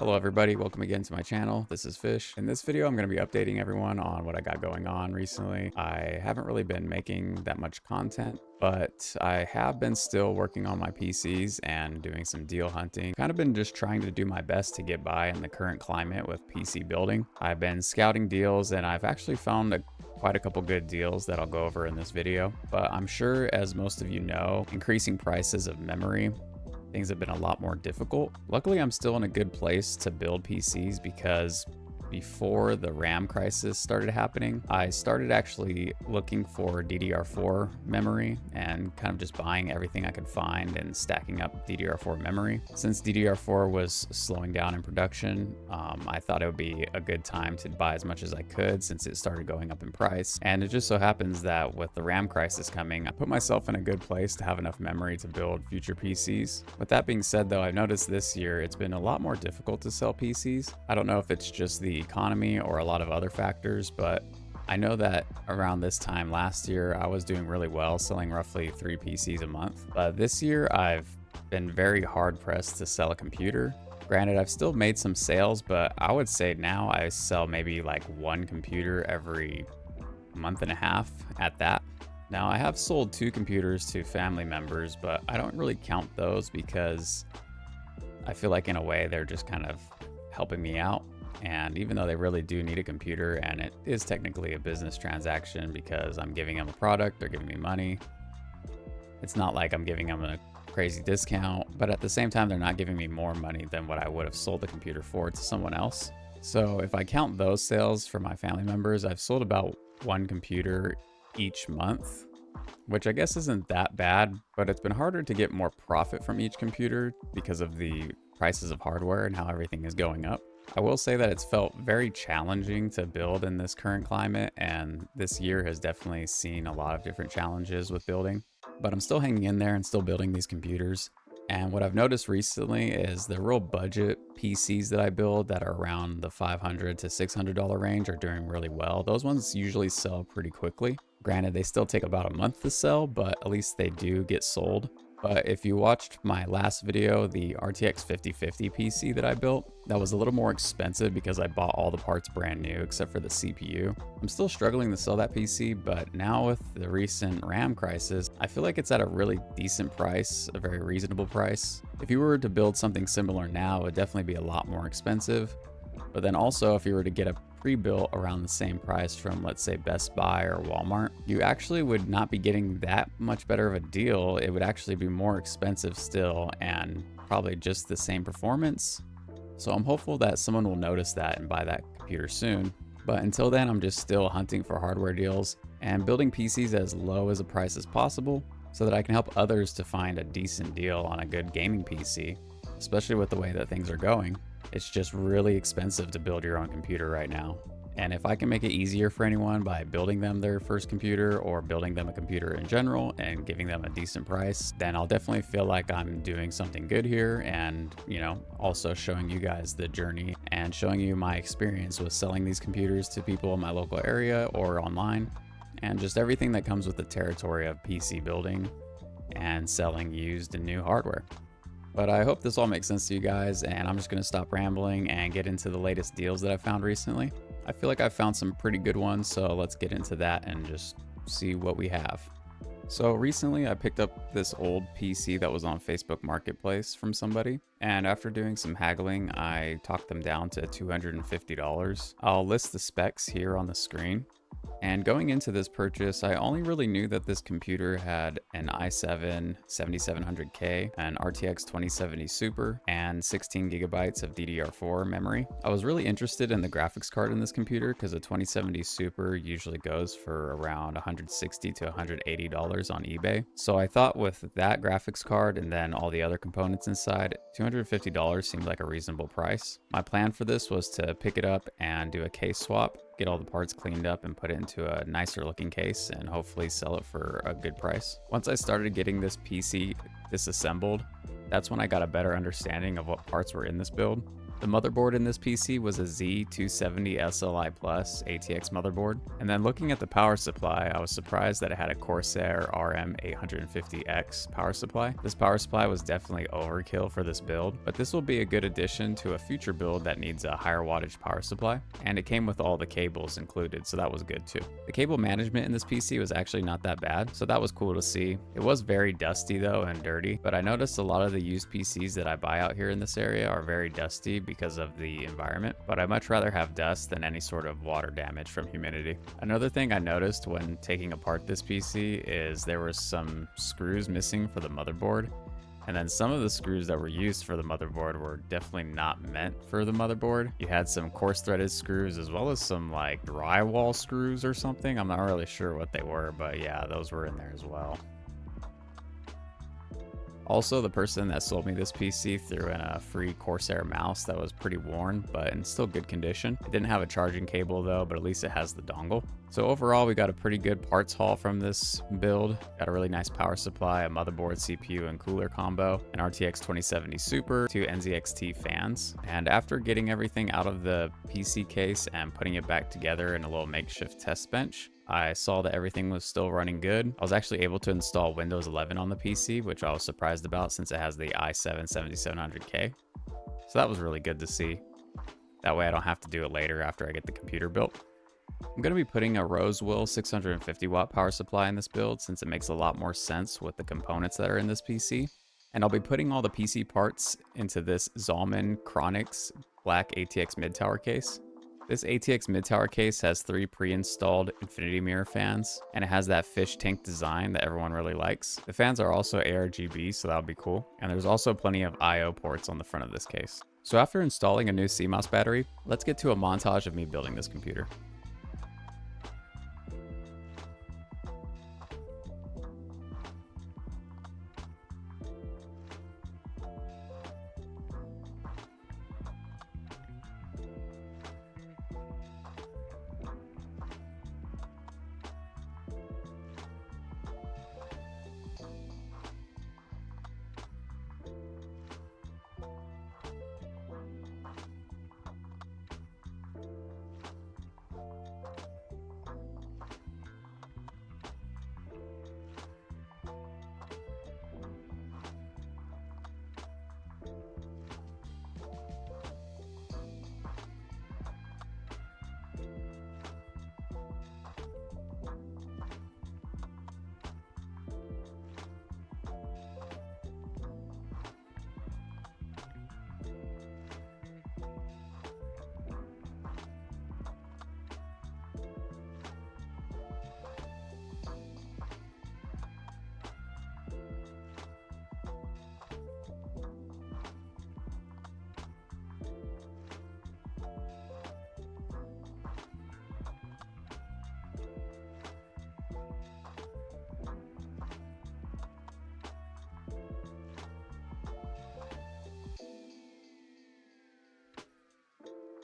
Hello everybody, welcome again to my channel. This is Fish. In this video, I'm going to be updating everyone on what I got going on recently. I haven't really been making that much content, but I have been still working on my PCs and doing some deal hunting. Kind of been just trying to do my best to get by in the current climate with PC building. I've been scouting deals and I've actually found quite a couple good deals that I'll go over in this video. But I'm sure, as most of you know, increasing prices of memory, things have been a lot more difficult. Luckily, I'm still in a good place to build PCs because before the RAM crisis started happening, I started actually looking for DDR4 memory and kind of just buying everything I could find and stacking up DDR4 memory. Since DDR4 was slowing down in production, I thought it would be a good time to buy as much as I could since it started going up in price. And it just so happens that with the RAM crisis coming, I put myself in a good place to have enough memory to build future PCs. With that being said though, I've noticed this year it's been a lot more difficult to sell PCs. I don't know if it's just the economy or a lot of other factors, but I know that around this time last year, I was doing really well, selling roughly 3 PCs a month. But this year, I've been very hard pressed to sell a computer. Granted, I've still made some sales, but I would say now I sell maybe like 1 computer every month and a half at that. Now, I have sold 2 computers to family members, but I don't really count those because I feel like in a way they're just kind of helping me out. And even though they really do need a computer, and it is technically a business transaction because I'm giving them a product, they're giving me money. It's not like I'm giving them a crazy discount, but at the same time, they're not giving me more money than what I would have sold the computer for to someone else. So if I count those sales for my family members, I've sold about 1 computer each month, which I guess isn't that bad, but it's been harder to get more profit from each computer because of the prices of hardware and how everything is going up. I will say that it's felt very challenging to build in this current climate, and this year has definitely seen a lot of different challenges with building, but I'm still hanging in there and still building these computers. And what I've noticed recently is the real budget PCs that I build that are around the $500 to $600 range are doing really well. Those ones usually sell pretty quickly. Granted, they still take about a month to sell, but at least they do get sold. But if you watched my last video, the RTX 5050 PC that I built, that was a little more expensive because I bought all the parts brand new except for the CPU. I'm still struggling to sell that PC, but now with the recent RAM crisis, I feel like it's at a really decent price, a very reasonable price. If you were to build something similar now, it would definitely be a lot more expensive. But then also, if you were to get a pre-built around the same price from, let's say, Best Buy or Walmart, you actually would not be getting that much better of a deal. It would actually be more expensive still and probably just the same performance. So I'm hopeful that someone will notice that and buy that computer soon. But until then, I'm just still hunting for hardware deals and building PCs as low as a price as possible so that I can help others to find a decent deal on a good gaming PC, especially with the way that things are going. It's just really expensive to build your own computer right now. And if I can make it easier for anyone by building them their first computer or building them a computer in general and giving them a decent price, then I'll definitely feel like I'm doing something good here and, also showing you guys the journey and showing you my experience with selling these computers to people in my local area or online, and just everything that comes with the territory of PC building and selling used and new hardware. But I hope this all makes sense to you guys, and I'm just going to stop rambling and get into the latest deals that I found recently. I feel like I found some pretty good ones, so let's get into that and just see what we have. So recently I picked up this old PC that was on Facebook Marketplace from somebody, and after doing some haggling, I talked them down to $250. I'll list the specs here on the screen. And going into this purchase, I only really knew that this computer had an i7 7700K, an RTX 2070 Super, and 16 gigabytes of DDR4 memory. I was really interested in the graphics card in this computer because a 2070 Super usually goes for around $160 to $180 on eBay. So I thought with that graphics card and then all the other components inside, $250 seemed like a reasonable price. My plan for this was to pick it up and do a case swap, get all the parts cleaned up and put it into a nicer looking case and hopefully sell it for a good price. Once I started getting this PC disassembled, that's when I got a better understanding of what parts were in this build. The motherboard in this PC was a Z270 SLI Plus ATX motherboard, and then looking at the power supply, I was surprised that it had a Corsair RM850X power supply. This power supply was definitely overkill for this build, but this will be a good addition to a future build that needs a higher wattage power supply, and it came with all the cables included, so that was good too. The cable management in this PC was actually not that bad, so that was cool to see. It was very dusty though and dirty, but I noticed a lot of the used PCs that I buy out here in this area are very dusty because of the environment, but I'd much rather have dust than any sort of water damage from humidity. Another thing I noticed when taking apart this PC is there were some screws missing for the motherboard, and then some of the screws that were used for the motherboard were definitely not meant for the motherboard. You had some coarse threaded screws as well as some like drywall screws or something. I'm not really sure what they were, but yeah, those were in there as well. Also, the person that sold me this PC threw in a free Corsair mouse that was pretty worn, but in still good condition. It didn't have a charging cable though, but at least it has the dongle. So overall, we got a pretty good parts haul from this build. Got a really nice power supply, a motherboard, CPU, and cooler combo, an RTX 2070 Super, 2 NZXT fans. And after getting everything out of the PC case and putting it back together in a little makeshift test bench, I saw that everything was still running good. I was actually able to install Windows 11 on the PC, which I was surprised about since it has the i7-7700K. So that was really good to see. That way I don't have to do it later after I get the computer built. I'm going to be putting a Rosewill 650 watt power supply in this build since it makes a lot more sense with the components that are in this PC. And I'll be putting all the PC parts into this Zalman Chronix black ATX mid-tower case. This ATX mid-tower case has 3 pre-installed infinity mirror fans, and it has that fish tank design that everyone really likes. The fans are also ARGB, so that'll be cool. And there's also plenty of I/O ports on the front of this case. So after installing a new CMOS battery, let's get to a montage of me building this computer.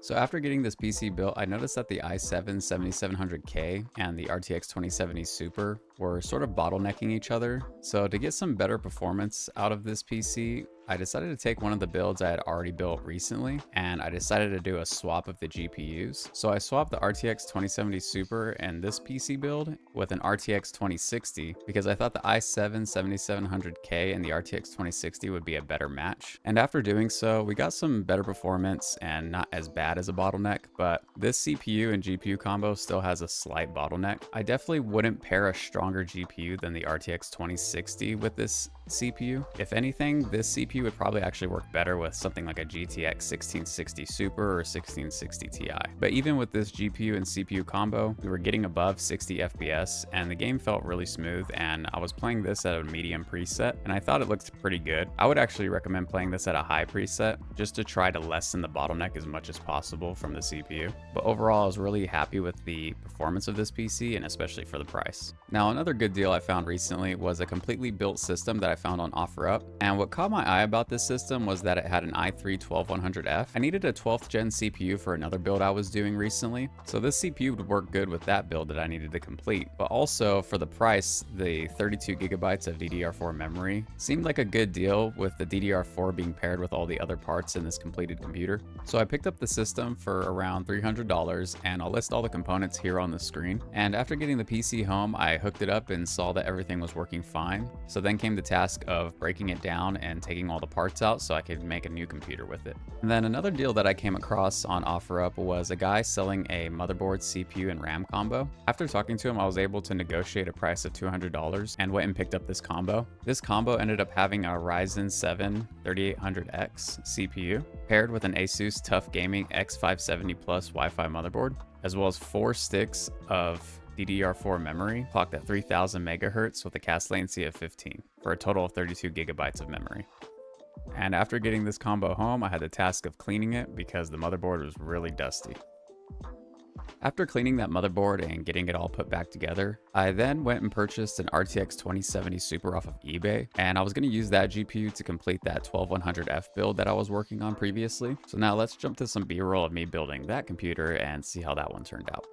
So after getting this PC built, I noticed that the i7-7700K and the RTX 2070 Super were sort of bottlenecking each other. So to get some better performance out of this PC, I decided to take one of the builds I had already built recently, and I decided to do a swap of the GPUs. So I swapped the RTX 2070 Super and this PC build with an RTX 2060 because I thought the i7-7700K and the RTX 2060 would be a better match. And after doing so, we got some better performance and not as bad as a bottleneck, but this CPU and GPU combo still has a slight bottleneck. I definitely wouldn't pair a stronger GPU than the RTX 2060 with this CPU. If anything, this CPU would probably actually work better with something like a GTX 1660 Super or 1660 Ti. But even with this GPU and CPU combo, we were getting above 60 FPS and the game felt really smooth, and I was playing this at a medium preset and I thought it looked pretty good. I would actually recommend playing this at a high preset just to try to lessen the bottleneck as much as possible from the CPU. But overall, I was really happy with the performance of this PC and especially for the price. Now, another good deal I found recently was a completely built system that I found on OfferUp, and what caught my eye about this system was that it had an i3-12100F. I needed a 12th gen CPU for another build I was doing recently, so this CPU would work good with that build that I needed to complete. But also, for the price, the 32 gigabytes of DDR4 memory seemed like a good deal, with the DDR4 being paired with all the other parts in this completed computer. So I picked up the system for around $300, and I'll list all the components here on the screen. And after getting the PC home, I hooked it up and saw that everything was working fine. So then came the task of breaking it down and taking all the parts out so I could make a new computer with it. And then another deal that I came across on OfferUp was a guy selling a motherboard, CPU, and RAM combo. After talking to him, I was able to negotiate a price of $200 and went and picked up this combo. This combo ended up having a Ryzen 7 3800X CPU paired with an Asus TUF Gaming X570 Plus Wi-Fi motherboard, as well as 4 sticks of DDR4 memory clocked at 3000 megahertz with a cast latency of 15 for a total of 32 gigabytes of memory. And after getting this combo home, I had the task of cleaning it because the motherboard was really dusty. After cleaning that motherboard and getting it all put back together, I then went and purchased an RTX 2070 Super off of eBay, and I was going to use that GPU to complete that 12100F build that I was working on previously. So now let's jump to some B-roll of me building that computer and see how that one turned out.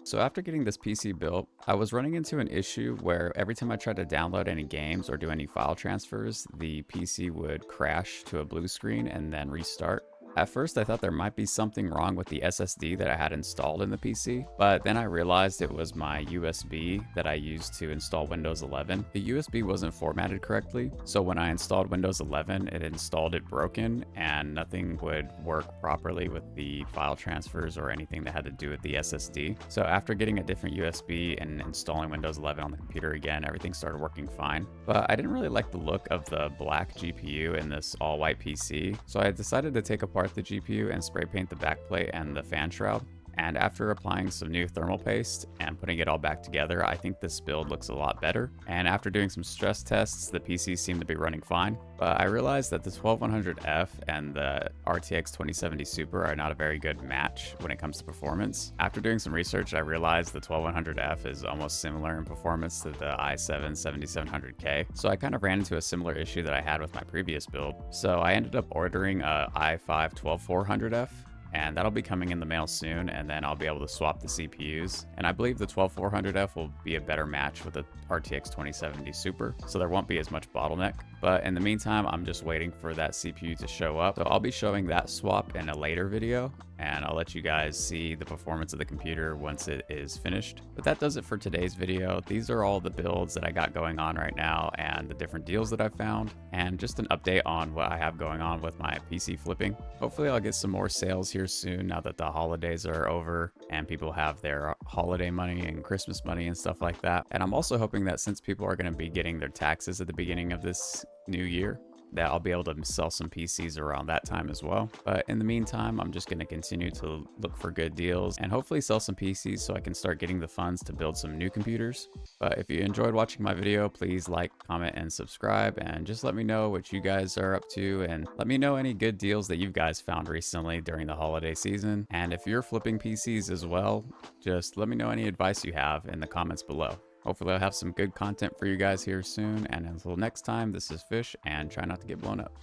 So after getting this PC built, I was running into an issue where every time I tried to download any games or do any file transfers, the PC would crash to a blue screen and then restart. At first, I thought there might be something wrong with the SSD that I had installed in the PC, but then I realized it was my USB that I used to install Windows 11. The USB wasn't formatted correctly, so when I installed Windows 11, it installed it broken and nothing would work properly with the file transfers or anything that had to do with the SSD. So after getting a different USB and installing Windows 11 on the computer again, everything started working fine. But I didn't really like the look of the black GPU in this all-white PC, so I decided to take apart the GPU and spray paint the backplate and the fan shroud. And after applying some new thermal paste and putting it all back together, I think this build looks a lot better. And after doing some stress tests, the PC seemed to be running fine. But I realized that the 12100F and the RTX 2070 Super are not a very good match when it comes to performance. After doing some research, I realized the 12100F is almost similar in performance to the i7 7700K. So I kind of ran into a similar issue that I had with my previous build. So I ended up ordering a i5 12400F. And that'll be coming in the mail soon, and then I'll be able to swap the CPUs. And I believe the 12400F will be a better match with the RTX 2070 Super, so there won't be as much bottleneck. But in the meantime, I'm just waiting for that CPU to show up. So I'll be showing that swap in a later video, and I'll let you guys see the performance of the computer once it is finished. But that does it for today's video. These are all the builds that I got going on right now and the different deals that I've found, and just an update on what I have going on with my PC flipping. Hopefully I'll get some more sales here soon now that the holidays are over and people have their holiday money and Christmas money and stuff like that. And I'm also hoping that since people are going to be getting their taxes at the beginning of this new year, that I'll be able to sell some PCs around that time as well. But in the meantime, I'm just going to continue to look for good deals and hopefully sell some PCs so I can start getting the funds to build some new computers. But if you enjoyed watching my video, please like, comment, and subscribe, and just let me know what you guys are up to, and let me know any good deals that you guys found recently during the holiday season. And if you're flipping PCs as well, just let me know any advice you have in the comments below. Hopefully I'll have some good content for you guys here soon, and until next time, this is Fish, and try not to get blown up.